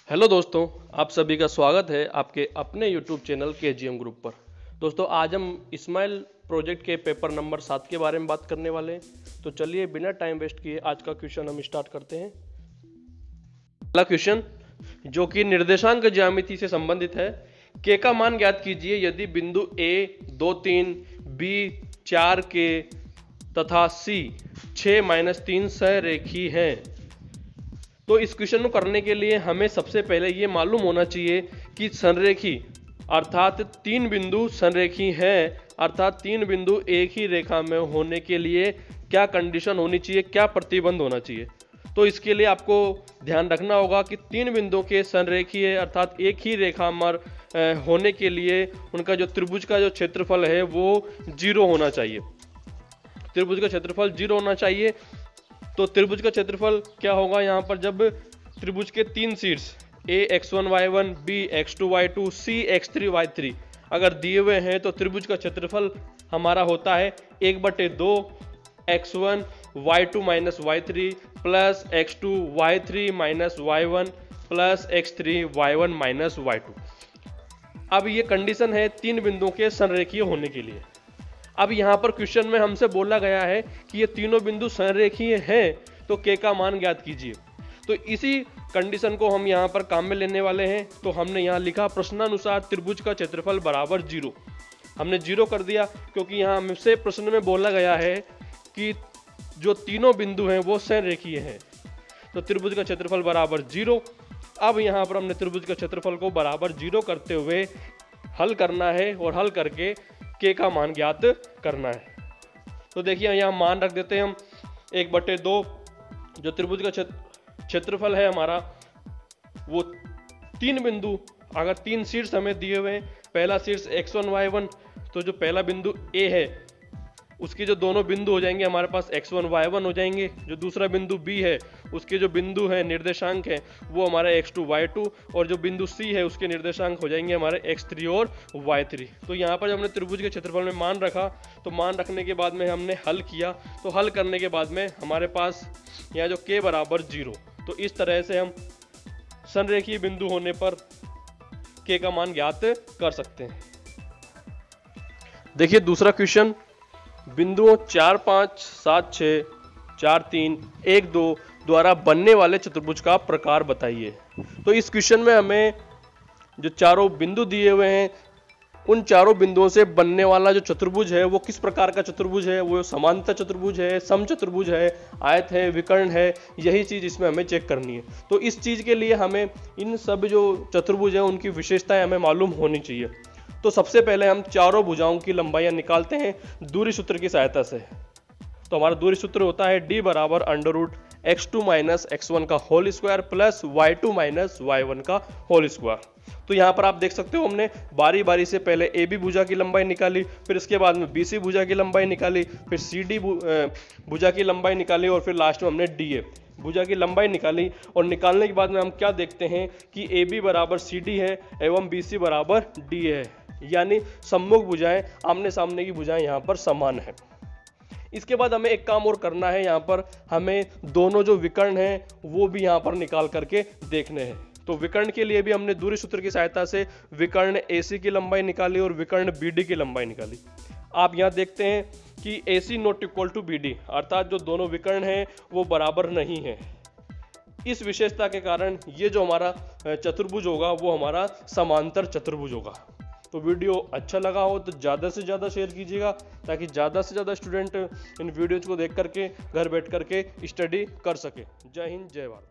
Hello दोस्तों, आप सभी का स्वागत है आपके अपने यूट्यूब चैनल केजीएम ग्रुप पर। दोस्तों, आज हम इस्माइल प्रोजेक्ट के पेपर नंबर 7 के बारे में बात करने वाले हैं। तो चलिए बिना टाइम वेस्ट किए आज का क्वेश्चन हम स्टार्ट करते हैं। पहला क्वेश्चन जो कि निर्देशांक ज्यामिति से संबंधित है। के का मान ज्ञात कीजिए यदि बिंदु ए 2, 3, बी 4 के तथा सी 6-3 सहरेखी हैं। तो इस क्वेश्चन को करने के लिए हमें सबसे पहले ये मालूम होना चाहिए कि संरेखी अर्थात 3 बिंदु संरेखी हैं, अर्थात 3 बिंदु एक ही रेखा में होने के लिए क्या कंडीशन होनी चाहिए, क्या प्रतिबंध होना चाहिए। तो इसके लिए आपको ध्यान रखना होगा कि 3 बिंदुओं के संरेखीय अर्थात एक ही रेखा में होने के लिए उनका जो त्रिभुज का जो क्षेत्रफल है वो 0 होना चाहिए। त्रिभुज का क्षेत्रफल 0 होना चाहिए। तो त्रिभुज का क्षेत्रफल क्या होगा यहाँ पर, जब त्रिभुज के 3 शीर्ष a x1 y1 b x2 y2 c x3 y3 अगर दिए हुए हैं तो त्रिभुज का क्षेत्रफल हमारा होता है 1/2 x1 y2 minus y3 plus x2 y3 minus y1 plus x3 y1 minus y2। अब ये कंडीशन है 3 बिंदुओं के संरेखीय होने के लिए। अब यहाँ पर क्वेश्चन में हमसे बोला गया है कि ये तीनों बिंदु संरेखीय हैं, तो के का मान ज्ञात कीजिए। तो इसी कंडीशन को हम यहाँ पर काम में लेने वाले हैं। तो हमने यहाँ लिखा प्रश्नानुसार त्रिभुज का क्षेत्रफल बराबर 0। हमने 0 कर दिया क्योंकि यहाँ हमसे प्रश्न में बोला गया है कि जो तीनों बिंदु हैं वो संरेखीय हैं। तो त्रिभुज का क्षेत्रफल बराबर 0। अब यहाँ पर हमने त्रिभुज का क्षेत्रफल को बराबर 0 करते हुए हल करना है और हल करके के का मान ज्ञात करना है। तो देखिए यहाँ मान रख देते हैं हम 1/2। जो त्रिभुज का क्षेत्रफल है हमारा वो 3 बिंदु, अगर 3 शीर्ष हमें दिए हुए हैं, पहला शीर्ष x1 y1, तो जो पहला बिंदु a है उसके जो दोनों बिंदु हो जाएंगे हमारे पास x1 y1 हो जाएंगे। जो दूसरा बिंदु b है उसके जो बिंदु है निर्देशांक है वो हमारा x2 y2, और जो बिंदु c है उसके निर्देशांक हो जाएंगे हमारे x3 और y3। तो यहाँ पर जब हमने त्रिभुज के क्षेत्रफल में मान रखा, तो मान रखने के बाद में हमने हल किया। तो हल करने के बाद में हमारे पास यहाँ जो k बराबर 0, तो इस तरह से हम संरेखीय बिंदु होने पर k का मान ज्ञात कर सकते हैं। देखिए दूसरा क्वेश्चन, बिंदुओं 4, 5, 7, 6, 4, 3, 1, 2 द्वारा बनने वाले चतुर्भुज का प्रकार बताइए। तो इस क्वेश्चन में हमें जो चारों बिंदु दिए हुए हैं उन चारों बिंदुओं से बनने वाला जो चतुर्भुज है वो किस प्रकार का चतुर्भुज है। वो समांतर चतुर्भुज है, समचतुर्भुज है, आयत है, विकर्ण है, यही चीज़ इसमें हमें चेक करनी है। तो इस चीज़ के लिए हमें इन सब जो चतुर्भुज है उनकी विशेषताएं हमें मालूम होनी चाहिए। तो सबसे पहले हम चारों भुजाओं की लंबाइयां निकालते हैं दूरी सूत्र की सहायता से। तो हमारा दूरी सूत्र होता है d बराबर √x2 माइनस x1 का whole square plus y2 minus y1 का होल स्क्वायर। तो यहाँ पर आप देख सकते हो हमने बारी बारी से पहले AB भुजा की लंबाई निकाली, फिर इसके बाद में BC भुजा की लंबाई निकाली, फिर CD भुजा की लंबाई निकाली, और फिर लास्ट में हमने DA भुजा की लंबाई निकाली। और निकालने के बाद में हम क्या देखते हैं कि AB बराबर CD है एवं BC बराबर DA है, यानी सम्मुख भुजाएं, आमने सामने की भुजाएं यहाँ पर समान है। इसके बाद हमें एक काम और करना है, यहाँ पर हमें दोनों जो विकर्ण हैं वो भी यहाँ पर निकाल करके देखने हैं। तो विकर्ण के लिए भी हमने दूरी सूत्र की सहायता से विकर्ण AC की लंबाई निकाली और विकर्ण BD की लंबाई निकाली। आप यहाँ देखते हैं कि AC not equal to BD, अर्थात जो दोनों विकर्ण हैं वो बराबर नहीं है। इस विशेषता के कारण ये जो हमारा चतुर्भुज होगा वो हमारा समांतर चतुर्भुज होगा। तो वीडियो अच्छा लगा हो तो ज़्यादा से ज़्यादा शेयर कीजिएगा ताकि ज़्यादा से ज़्यादा स्टूडेंट इन वीडियोज़ को देख करके घर बैठ करके स्टडी कर सके। जय हिंद, जय भारत।